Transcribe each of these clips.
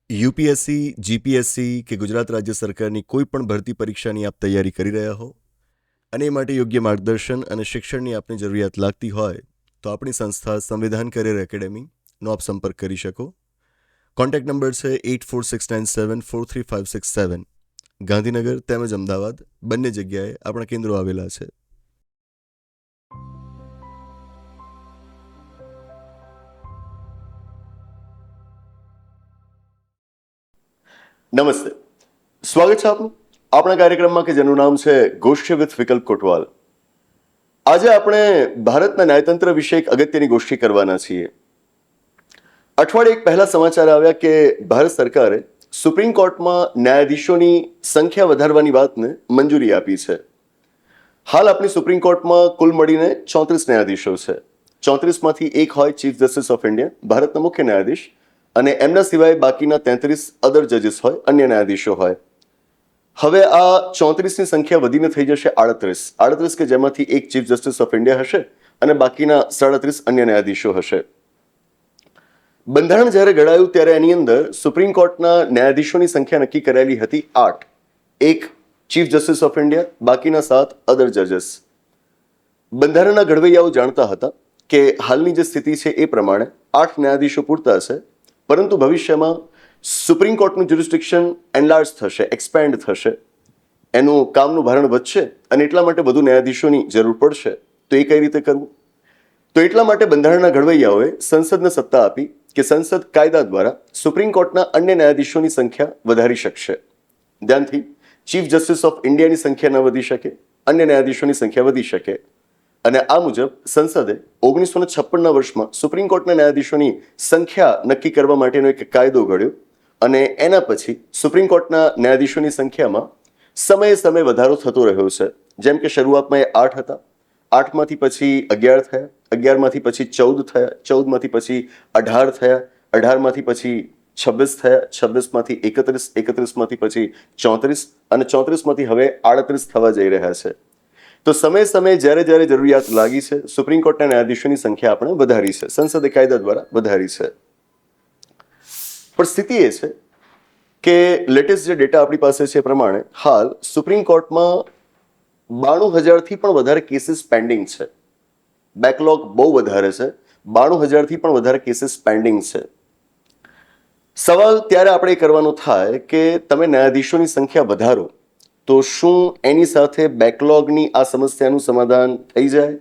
UPSC, GPSC કે ગુજરાત રાજ્ય સરકારની કોઈ પણ ભરતી પરીક્ષાની આપ તૈયારી કરી રહ્યા હો અને એ માટે યોગ્ય માર્ગદર્શન અને શિક્ષણની આપને જરૂરિયાત લાગતી હોય તો આપણી સંસ્થા સંવિધાન કરિયર એકેડેમીનો આપ સંપર્ક કરી શકો. કોન્ટેક્ટ નંબર છે 8469743567. ગાંધીનગર તેમજ અમદાવાદ બંને જગ્યાએ આપણા કેન્દ્રો આવેલા છે. નમસ્તે, સ્વાગત છે આપનું આપણા કાર્યક્રમમાં કે જેનું નામ છે ગોષ્ઠી વિથ વિકલ્પ કોટવાલ. આજે આપણે ભારતના ન્યાયતંત્ર વિશે એક અગત્યની ગોષ્ઠી કરવાના છીએ. અઠવાડિયે એક પહેલા સમાચાર આવ્યા કે ભારત સરકારે સુપ્રીમ કોર્ટમાં ન્યાયાધીશોની સંખ્યા વધારવાની વાતને મંજૂરી આપી છે. હાલ આપણી સુપ્રીમ કોર્ટમાં કુલ મળીને 34 ન્યાયાધીશો છે. 34માંથી એક હોય ચીફ જસ્ટિસ ઓફ ઇન્ડિયા, ભારતના મુખ્ય ન્યાયાધીશ, અને એમના સિવાય બાકીના 33 અધર જજીસ હોય, અન્ય ન્યાયાધીશો હોય. હવે આ 34ની સંખ્યા વધીને થઈ જશે 38 કે જેમાંથી એક ચીફ જસ્ટિસ ઓફ ઇન્ડિયા હશે અને બાકીના 37 અન્ય ન્યાયાધીશો હશે. બંધારણ જ્યારે ઘડાયું ત્યારે એની અંદર સુપ્રીમ કોર્ટના ન્યાયાધીશોની સંખ્યા નક્કી કરેલી હતી 8. એક ચીફ જસ્ટિસ ઓફ ઇન્ડિયા, બાકીના 7 અધર જજીસ. બંધારણના ઘડવૈયાઓ જાણતા હતા કે હાલની જે સ્થિતિ છે એ પ્રમાણે 8 ન્યાયાધીશો પૂરતા છે, પરંતુ ભવિષ્યમાં સુપ્રીમ કોર્ટનું જ્યુરિસ્ડિક્શન એનલાર્જ થશે, એક્સપેન્ડ થશે, એનું કામનું ભારણ વધશે અને એટલા માટે વધુ ન્યાયાધીશોની જરૂર પડશે. તો એ કઈ રીતે કરવું? તો એટલા માટે બંધારણના ઘડવૈયાઓએ સંસદને સત્તા આપી કે સંસદ કાયદા દ્વારા સુપ્રીમ કોર્ટના અન્ય ન્યાયાધીશોની સંખ્યા વધારી શકશે. ધ્યાનથી, ચીફ જસ્ટિસ ઓફ ઇન્ડિયાની સંખ્યા ન વધી શકે, અન્ય ન્યાયાધીશોની સંખ્યા વધી શકે. અને આ મુજબ સંસદે 1956ના વર્ષમાં સુપ્રીમ કોર્ટના ન્યાયાધીશોની સંખ્યા નક્કી કરવા માટેનો એક કાયદો ઘડ્યો અને એના પછી સુપ્રીમ કોર્ટના ન્યાયાધીશોની સંખ્યામાં સમયે સમયે વધારો થતો રહ્યો છે. જેમ કે શરૂઆતમાં એ 8 હતા, 8માંથી પછી 11 થયા, 11માંથી પછી 14 થયા, 14માંથી પછી 18 થયા, 18માંથી પછી 26 થયા, 26માંથી 31, 31માંથી પછી 34 અને 34માંથી હવે 38 થવા જઈ રહ્યા છે. તો સમયે સમયે જ્યારે જ્યારે જરૂરિયાત લાગી છે સુપ્રીમ કોર્ટના ન્યાયાધીશોની સંખ્યા આપણે વધારી છે, સંસદે કાયદા દ્વારા વધારી છે. પણ સ્થિતિ એ છે કે લેટેસ્ટ જે ડેટા આપણી પાસે છે એ પ્રમાણે હાલ સુપ્રીમ કોર્ટમાં 92,000થી પણ વધારે કેસીસ પેન્ડિંગ છે. બેકલોગ બહુ વધારે છે, 92,000થી પણ વધારે કેસીસ પેન્ડિંગ છે. સવાલ ત્યારે આપણે એ કરવાનો થાય કે તમે ન્યાયાધીશોની સંખ્યા વધારો તો શું એની સાથે બેકલોગની આ સમસ્યાનું સમાધાન થઈ જાય?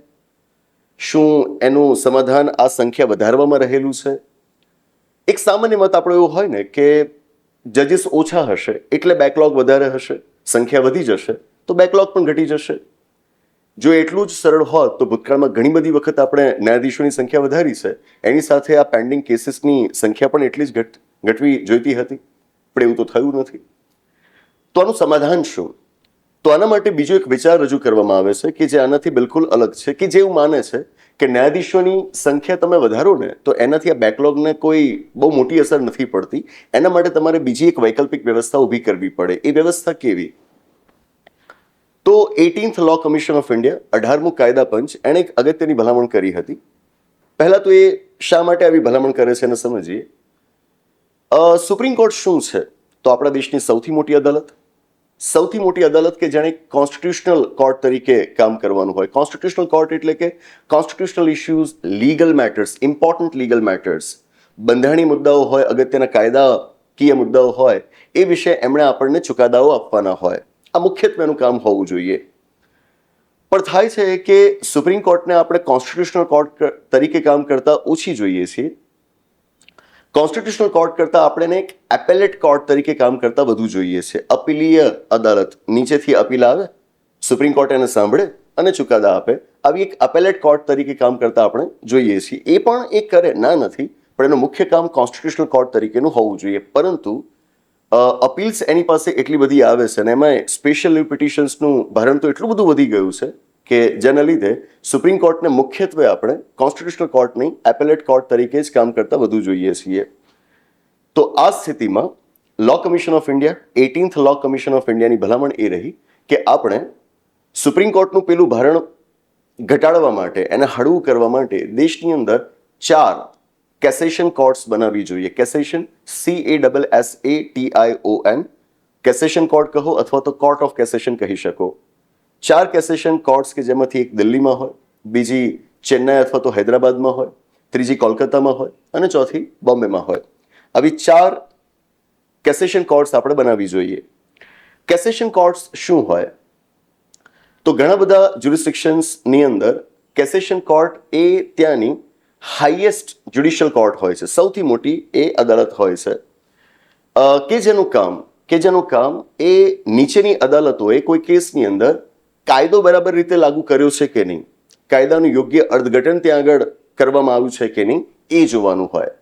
શું એનું સમાધાન આ સંખ્યા વધારવામાં રહેલું છે? એક સામાન્ય મત આપણો એવો હોય ને કે જજીસ ઓછા હશે એટલે બેકલોગ વધારે હશે, સંખ્યા વધી જશે તો બેકલોગ પણ ઘટી જશે. જો એટલું જ સરળ હોત તો ભૂતકાળમાં ઘણી બધી વખત આપણે ન્યાયાધીશોની સંખ્યા વધારી છે, એની સાથે આ પેન્ડિંગ કેસીસની સંખ્યા પણ એટલી જ ઘટવી જોઈતી હતી, પણ એવું તો થયું નથી. તો આનું સમાધાન શું? તો આના માટે બીજો એક વિચાર રજૂ કરવામાં આવે છે કે જે આનાથી બિલકુલ અલગ છે, કે જે એવું માને છે કે ન્યાયાધીશોની સંખ્યા તમે વધારો ને તો એનાથી આ બેકલોગને કોઈ બહુ મોટી અસર નથી પડતી, એના માટે તમારે બીજી એક વૈકલ્પિક વ્યવસ્થા ઊભી કરવી પડે. એ વ્યવસ્થા કેવી? તો 18th law commission of India, 18મું કાયદા પંચ, એણે એક અગત્યની ભલામણ કરી હતી. પહેલા તો એ શા માટે આવી ભલામણ કરે છે એને સમજીએ. સુપ્રીમ કોર્ટ શું છે? તો આપણા દેશની સૌથી મોટી અદાલત કે જેણે કોન્સ્ટિટ્યુશનલ કોર્ટ તરીકે કામ કરવાનું હોય. કોન્સ્ટિટ્યુશનલ કોર્ટ એટલે કે constitutional issues, legal matters, important legal matters, બંધારણીય મુદ્દાઓ હોય, અગત્યના કાયદાકીય મુદ્દાઓ હોય, એ વિશે એમણે આપણને ચુકાદાઓ આપવાના હોય. આ મુખ્યત્વે એનું કામ હોવું જોઈએ. પણ થાય છે કે સુપ્રીમ કોર્ટને આપણે કોન્સ્ટિટ્યુશનલ કોર્ટ તરીકે કામ કરતા ઓછી જોઈએ છીએ. કોન્સ્ટિટ્યુશનલ કોર્ટ કરતા આપણે એક એપેલેટ કોર્ટ તરીકે કામ કરતા વધુ જોઈએ છે. અપીલીય અદાલત, નીચેથી અપીલ આવે, સુપ્રીમ કોર્ટ એને સાંભળે અને ચુકાદા આપે, આવી એક અપેલેટ કોર્ટ તરીકે કામ કરતા આપણે જોઈએ છીએ. એ પણ એ કરે, ના નથી, પણ એનું મુખ્ય કામ કોન્સ્ટિટ્યુશનલ કોર્ટ તરીકેનું હોવું જોઈએ. પરંતુ અપીલ્સ એની પાસે એટલી બધી આવે છે અને એમાં સ્પેશિયલ લીવ પિટિશન્સનું ભારણ તો એટલું બધું વધી ગયું છે કે જેના લીધે સુપ્રીમ કોર્ટને મુખ્યત્વે આપણે કોન્સ્ટિટ્યુશનલ કોર્ટ નહીં, એપેલેટ કોર્ટ તરીકે જ કામ કરતા વધુ જોઈએ છીએ. તો આ સ્થિતિમાં law commission of India, 18th law commission of ઇન્ડિયાની ભલામણ એ રહી કે આપણે સુપ્રીમ કોર્ટનું પેલું ભારણ ઘટાડવા માટે, એને હળવું કરવા માટે દેશની અંદર 4 કેસેશન કોર્ટ્સ બનાવવી જોઈએ. કેસેશન CASSATION, કેસેશન કોર્ટ કહો અથવા તો કોર્ટ ઓફ કેસેશન કહી શકો. 4 કેસેશન કોર્ટ્સ કે જેમાંથી એક દિલ્હીમાં હોય, બીજી ચેન્નાઈ અથવા તો હૈદરાબાદમાં હોય, ત્રીજી કોલકાતામાં હોય અને ચોથી બોમ્બેમાં હોય. આવી 4 કેસેશન કોર્ટ્સ આપણે બનાવવી જોઈએ. કેસેશન કોર્ટ્સ શું હોય? તો ઘણા બધા જ્યુરિસ્ડિક્શન્સની અંદર કેસેશન કોર્ટ એ ત્યાંની હાઈએસ્ટ જ્યુડિશિયલ કોર્ટ હોય છે, સૌથી મોટી એ અદાલત હોય છે, કે જેનું કામ એ નીચેની અદાલતોએ કોઈ કેસની અંદર કાયદો બરાબર રીતે લાગુ કર્યો છે કે નહીં, કાયદાનું યોગ્ય અર્થઘટન ત્યાં આગળ કરવામાં આવ્યું છે કે નહીં એ જોવાનું હોય.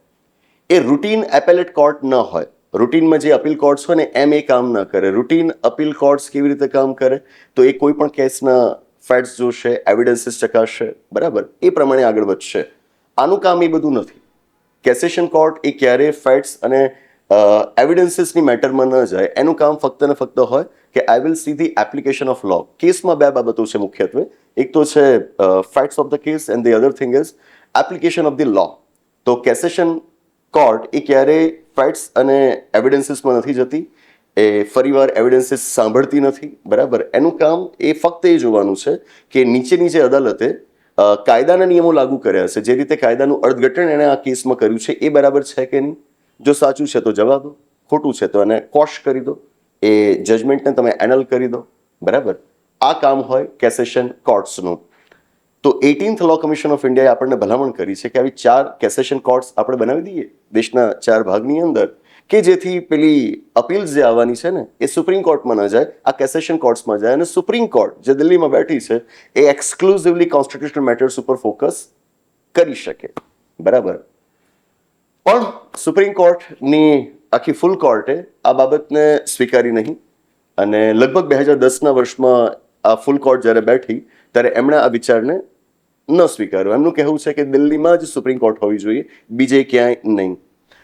એ રૂટીન એપેલેટ કોર્ટ ન હોય. રૂટીનમાં જે અપીલ કોર્ટ્સ હોય ને એમ એ કામ ન કરે. રૂટીન અપીલ કોર્ટ્સ કેવી રીતે કામ કરે? તો એ કોઈ પણ કેસના ફેક્ટ્સ જોશે, એવિડન્સીસ ચકાસશે, બરાબર, એ પ્રમાણે આગળ વધશે. આનું કામ એ બધું નથી. કેસેશન કોર્ટ એ ક્યારેય ફેક્ટ્સ અને એવિડન્સીસની મેટરમાં ન જાય. એનું કામ ફક્ત ને ફક્ત હોય કે I will see the application of law. કેસમાં 2 બાબતો છે મુખ્યત્વે. એક તો છે facts of the case and the other thing is application of the law. તો કેસેશન કોર્ટ એ ક્યારેય ફેક્ટ્સ અને એવિડન્સીસમાં નથી જતી. એ ફરીવાર એવિડન્સીસ સાંભળતી નથી, બરાબર. એનું કામ એ ફક્ત એ જોવાનું છે કે નીચેની જે અદાલતે કાયદાના નિયમો લાગુ કર્યા છે, જે રીતે કાયદાનું અર્થઘટન એણે આ કેસમાં કર્યું છે એ બરાબર છે કે નહીં. જો સાચું છે તો જવા દો, ખોટું છે તો એને કોશ કરી દો, એ જજમેન્ટને તમે એનલ કરી દો, બરાબર. આ કામ હોય કેસેશન કોર્ટ્સનું. તો 18th લો કમિશન ઓફ ઇન્ડિયાએ આપણને ભલામણ કરી છે કે આવી 4 કેસેશન કોર્ટ્સ આપણે બનાવી દઈએ દેશના 4 ભાગની અંદર, કે જેથી પેલી અપીલ્સ જે આવવાની છે ને એ સુપ્રીમ કોર્ટમાં ન જાય, આ કેસેશન કોર્ટ્સમાં જાય. અને સુપ્રીમ કોર્ટ જે દિલ્હીમાં બેઠી છે એ એક્સક્લુઝિવલી કોન્સ્ટિટ્યુશનલ મેટર્સ ઉપર ફોકસ કરી શકે, બરાબર. પણ સુપ્રીમ કોર્ટની આખી ફૂલ કોર્ટે આ બાબતને સ્વીકારી નહીં અને લગભગ 2010ના વર્ષમાં આ ફૂલ કોર્ટ જ્યારે બેઠી ત્યારે એમણે આ વિચારને ન સ્વીકાર્યો. એમનું કહેવું છે કે દિલ્હીમાં જ સુપ્રીમ કોર્ટ હોવી જોઈએ, બીજે ક્યાંય નહીં.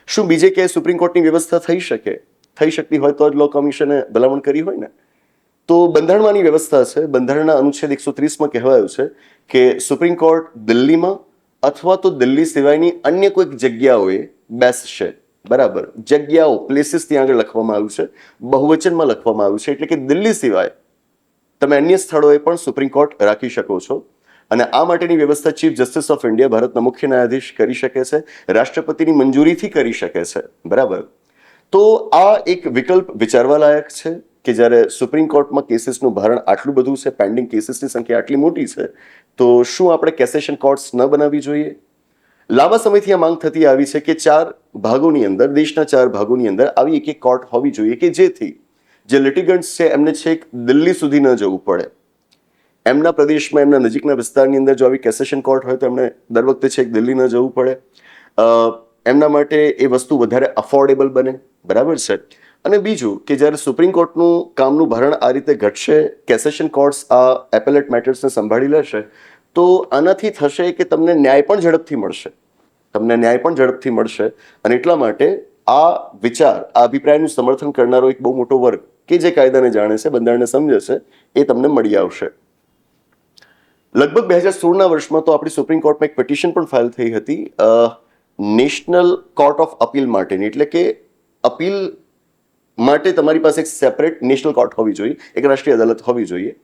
શું બીજે ક્યાંય સુપ્રીમ કોર્ટની વ્યવસ્થા થઈ શકે? થઈ શકતી હોય તો જ લો કમિશને ભલામણ કરી હોય ને. તો બંધારણમાંની વ્યવસ્થા છે. બંધારણના અનુચ્છેદ 130માં કહેવાયું છે કે સુપ્રીમ કોર્ટ દિલ્હીમાં અથવા તો દિલ્હી સિવાયની અન્ય કોઈક જગ્યાઓએ બેસશે, બરાબર. જગ્યાઓ, પ્લેસીસ ત્યાં આગળ લખવામાં આવ્યું છે, બહુવચનમાં લખવામાં આવ્યું છે. એટલે કે દિલ્હી સિવાય તમે અન્ય સ્થળોએ પણ સુપ્રીમ કોર્ટ રાખી શકો છો. અને આ માટેની વ્યવસ્થા ચીફ જસ્ટિસ ઓફ ઇન્ડિયા, ભારતના મુખ્ય ન્યાયાધીશ કરી શકે છે, રાષ્ટ્રપતિની મંજૂરીથી કરી શકે છે, બરાબર. તો આ એક વિકલ્પ વિચારવા લાયક છે કે જ્યારે સુપ્રીમ કોર્ટમાં કેસીસનું ભારણ આટલું બધું છે, પેન્ડિંગ કેસીસની સંખ્યા આટલી મોટી છે, તો શું આપણે કેસેશન કોર્ટ્સ ન બનાવવી જોઈએ? લાંબા સમયથી આ માંગ થતી આવી છે કે 4 ભાગોની અંદર, દેશના 4 ભાગોની અંદર આવી એક કોર્ટ હોવી જોઈએ કે જેથી જે લિટિગન્ટ્સ છે એમને છેક દિલ્હી સુધી ન જવું પડે. એમના પ્રદેશમાં, એમના નજીકના વિસ્તારની અંદર જો આવી કેસેશન કોર્ટ હોય તો એમને દર વખતે છેક દિલ્હી ન જવું પડે. એમના માટે એ વસ્તુ વધારે અફોર્ડેબલ બને, બરાબર છે. અને બીજું કે જ્યારે સુપ્રીમ કોર્ટનું કામનું ભારણ આ રીતે ઘટશે, કેસેશન કોર્ટ્સ આ એપેલેટ મેટર્સને સંભાળી લેશે, તો આનાથી થશે કે તમને ન્યાય પણ ઝડપથી મળશે. અને એટલા માટે આ વિચાર, આ અભિપ્રાયનું સમર્થન કરનારો એક બહુ મોટો વર્ગ કે જે કાયદાને જાણે છે, બંધારણને સમજે છે, એ તમને મળી આવશે. લગભગ 2016ના વર્ષમાં તો આપણી સુપ્રીમ કોર્ટમાં એક પિટિશન પણ ફાઇલ થઈ હતી નેશનલ કોર્ટ ઓફ અપીલ માટેની. એટલે કે અપીલ માટે તમારી પાસે એક સેપરેટ નેશનલ કોર્ટ હોવી જોઈએ, એક રાષ્ટ્રીય અદાલત હોવી જોઈએ.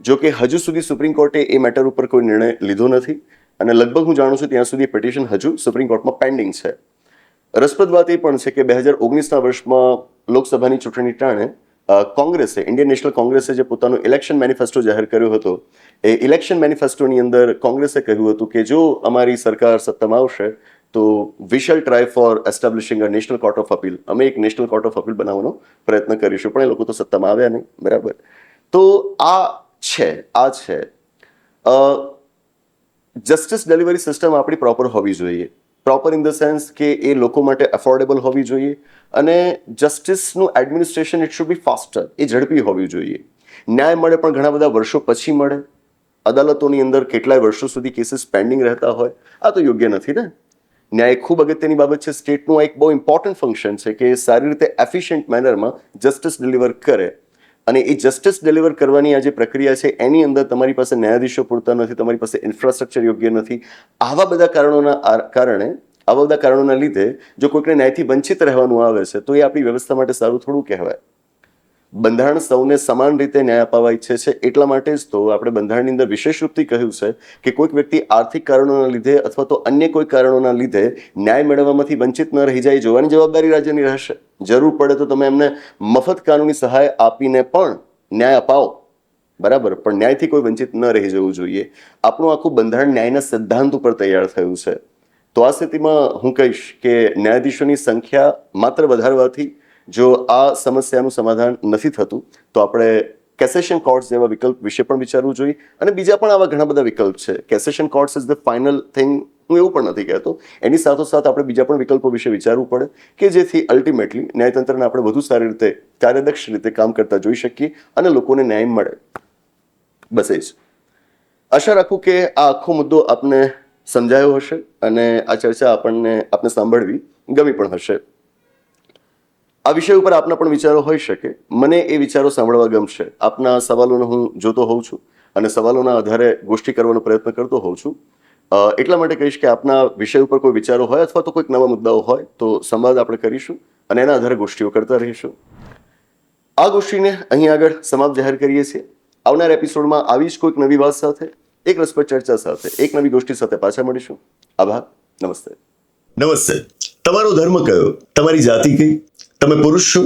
જો કે હજુ સુધી સુપ્રીમ કોર્ટે એ મેટર ઉપર કોઈ નિર્ણય લીધો નથી અને લગભગ હું જાણું છું ત્યાં સુધી પિટિશન હજુ સુપ્રીમ કોર્ટમાં પેન્ડિંગ છે. રસપ્રદ વાત એ પણ છે કે 2019ના વર્ષમાં લોકસભાની ચૂંટણી ટાણે કોંગ્રેસે, ઇન્ડિયન નેશનલ કોંગ્રેસે જે પોતાનો ઇલેક્શન મેનિફેસ્ટો જાહેર કર્યો હતો, એ ઇલેક્શન મેનિફેસ્ટોની અંદર કોંગ્રેસે કહ્યું હતું કે જો અમારી સરકાર સત્તામાં આવશે તો we shall try for establishing a national court of appeal. અમે એક નેશનલ કોર્ટ ઓફ અપીલ બનાવવાનો પ્રયત્ન કરીશું. પણ એ લોકો તો સત્તામાં આવ્યા નહીં, બરાબર. તો આ છે જસ્ટિસ ડિલિવરી સિસ્ટમ આપણી પ્રોપર હોવી જોઈએ. પ્રોપર ઇન ધ સેન્સ કે એ લોકો માટે અફોર્ડેબલ હોવી જોઈએ અને જસ્ટિસનું administration it should be faster, એ ઝડપી હોવી જોઈએ. ન્યાય મળે પણ ઘણા બધા વર્ષો પછી મળે. અદાલતોની અંદર કેટલાય વર્ષો સુધી કેસીસ પેન્ડિંગ રહેતા હોય, આ તો યોગ્ય નથી ને. ન્યાય ખૂબ અગત્યની બાબત છે. સ્ટેટનું એક બહુ ઇમ્પોર્ટન્ટ ફંક્શન છે કે સારી રીતે એફિશિયન્ટ મેનરમાં જસ્ટિસ ડિલિવર કરે. અને એ જસ્ટિસ ડિલિવર કરવાની આ જે પ્રક્રિયા છે એની અંદર તમારી પાસે ન્યાયાધીશો પૂરતા નથી, તમારી પાસે ઇન્ફ્રાસ્ટ્રક્ચર યોગ્ય નથી. આવા બધા કારણોના કારણે આવા બધા કારણોના લીધે જો કોઈકને ન્યાયથી વંચિત રહેવાનું આવે છે તો એ આપણી વ્યવસ્થા માટે સારું થોડું કહેવાય. બંધારણ સૌને સમાન રીતે ન્યાય અપાવવા ઈચ્છે છે, એટલા માટે જ તો આપણે બંધારણની અંદર વિશેષ રૂપથી કહ્યું છે કે કોઈક વ્યક્તિ આર્થિક કારણોના લીધે અથવા તો અન્ય કોઈ કારણોના લીધે ન્યાય મેળવવામાંથી વંચિત ન રહી જાય, જોવાની જવાબદારી રાજ્યની રહેશે. જરૂર પડે તો તમે એમને મફત કાનૂની સહાય આપીને પણ ન્યાય અપાવો, બરાબર, પણ ન્યાયથી કોઈ વંચિત ન રહી જવું જોઈએ. આપણું આખું બંધારણ ન્યાયના સિદ્ધાંત ઉપર તૈયાર થયું છે. તો આ સ્થિતિમાં હું કહીશ કે ન્યાયાધીશોની સંખ્યા માત્ર વધારવાથી જો આ સમસ્યાનું સમાધાન નથી થતું તો આપણે કેસેશન કોર્ટ્સ જેવા વિકલ્પ વિશે પણ વિચારવું જોઈએ. અને બીજા પણ આવા ઘણા બધા વિકલ્પ છે. Cassation courts is the final thing હું એવું પણ નથી કહેતો. એની સાથોસાથ આપણે બીજા પણ વિકલ્પો વિશે વિચારવું પડે કે જેથી અલ્ટિમેટલી ન્યાયતંત્રને આપણે વધુ સારી રીતે કાર્યદક્ષ રીતે કામ કરતા જોઈ શકીએ અને લોકોને ન્યાય મળે. બસ એ જ આશા રાખું કે આ આખો મુદ્દો આપને સમજાયો હશે અને આ ચર્ચા આપને સાંભળવી ગમી પણ હશે. આ વિષય ઉપર આપના પણ વિચારો હોઈ શકે. મને એ વિચારો સાંભળવા ગમશે. આપના સવાલોને હું જોતો હોઉં છું અને સવાલોના આધારે ગોષ્ઠી કરવાનો પ્રયત્ન કરતો હોઉં છું. એટલા માટે કહીશ કે આપના વિષય ઉપર કોઈ વિચારો હોય અથવા તો કોઈક નવા મુદ્દાઓ હોય તો સંવાદ આપણે કરીશું અને એના આધારે ગોષ્ઠીઓ કરતા રહીશું. આ ગોષ્ઠીને અહીં આગળ સમાપ્ત જાહેર કરીએ છીએ. આવનાર એપિસોડમાં આવી જ કોઈક નવી વાત સાથે, એક રસપ્રદ ચર્ચા સાથે, એક નવી ગોષ્ઠી સાથે પાછા મળીશું. આભાર. નમસ્તે. નમસ્તે. તમારો ધર્મ કયો? તમારી જાતિ કઈ? તમે પુરુષ છો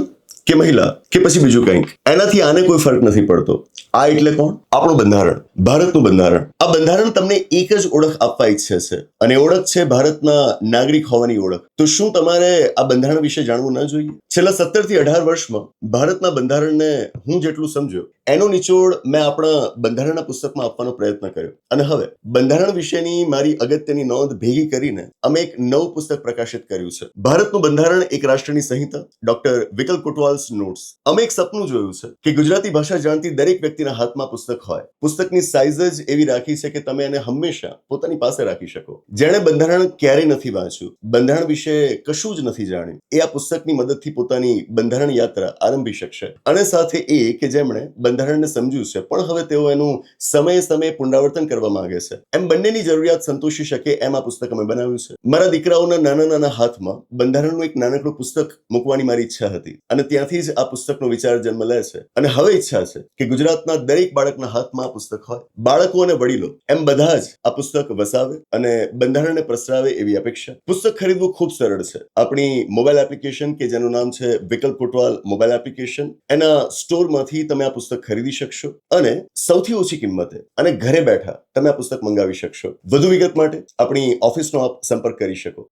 કે મહિલા કે પછી બીજું કંઈક? એનાથી આને કોઈ ફરક નથી પડતો. આ એટલે કોણ? આપણું બંધારણ, ભારતનું બંધારણ. આ બંધારણ તમને એક જ ઓળખ આપવા ઈચ્છે છે અને ઓળખ છે ભારતના નાગરિક હોવાની ઓળખ. તો શું તમારે આ બંધારણ વિશે જાણવું ન જોઈએ? છેલ્લા 17 થી 18 વર્ષમાં ભારતના બંધારણને હું જેટલું સમજ્યો એનો નિચોડ મેં આપણા બંધારણના પુસ્તકમાં આપવાનો પ્રયત્ન કર્યો અને હવે બંધારણ વિશેની મારી અગત્યની નોંધ ભેગી કરીને અમે એક નવું પુસ્તક પ્રકાશિત કર્યું છે. ભારતનું બંધારણ એક રાષ્ટ્રની સંહિતા, ડોક્ટર વિકલ કોટવાલ્સ નોટ્સ. અમે એક સપનું જોયું છે કે ગુજરાતી ભાષા જાણતી દરેક વ્યક્તિના હાથમાં પુસ્તક હોય. પુસ્તકની સાઇઝ જ એવી રાખી છે કે તમે એને હંમેશા પોતાની પાસે રાખી શકો. જેણે બંધારણ ક્યારેય નથી વાંચ્યું, બંધારણ વિશે કશું જ નથી જાણ્યું, એ આ પુસ્તકની મદદથી પોતાની બંધારણ યાત્રા આરંભી શકશે. અને સાથે એ કે જેમણે બંધારણને સમજ્યું છે પણ હવે તેઓ એનું સમયે સમયે પુનરાવર્તન કરવા માંગે છે, એમ બંનેની જરૂરિયાત સંતોષી શકે એમ આ પુસ્તક અમે બનાવ્યું છે. મારા દીકરાઓના નાના નાના હાથમાં બંધારણનું એક નાનકડું પુસ્તક મૂકવાની મારી ઈચ્છા હતી અને ત્યાંથી જ આ પુસ્તકનો વિચાર જન્મ લે છે. અને હવે ઈચ્છા છે કે ગુજરાતના દરેક બાળકના હાથમાં આ પુસ્તક હોય. બાળકો અને વડીલો એમ બધા જ આ પુસ્તક વસાવે અને બંધારણને પ્રસરાવે એવી અપેક્ષા. પુસ્તક ખરીદવું ખૂબ સરળ છે. આપણી મોબાઈલ એપ્લિકેશન કે જેનું નામ છે વિકલ્પ કોટવાલ મોબાઈલ એપ્લિકેશન, એના સ્ટોરમાંથી તમે આ પુસ્તક ખરીદી શકશો અને સૌથી ઓછી કિંમતે અને ઘરે બેઠા તમે આ પુસ્તક મંગાવી શકશો. વધુ વિગત માટે આપણી ઓફિસનો આપ સંપર્ક કરી શકો.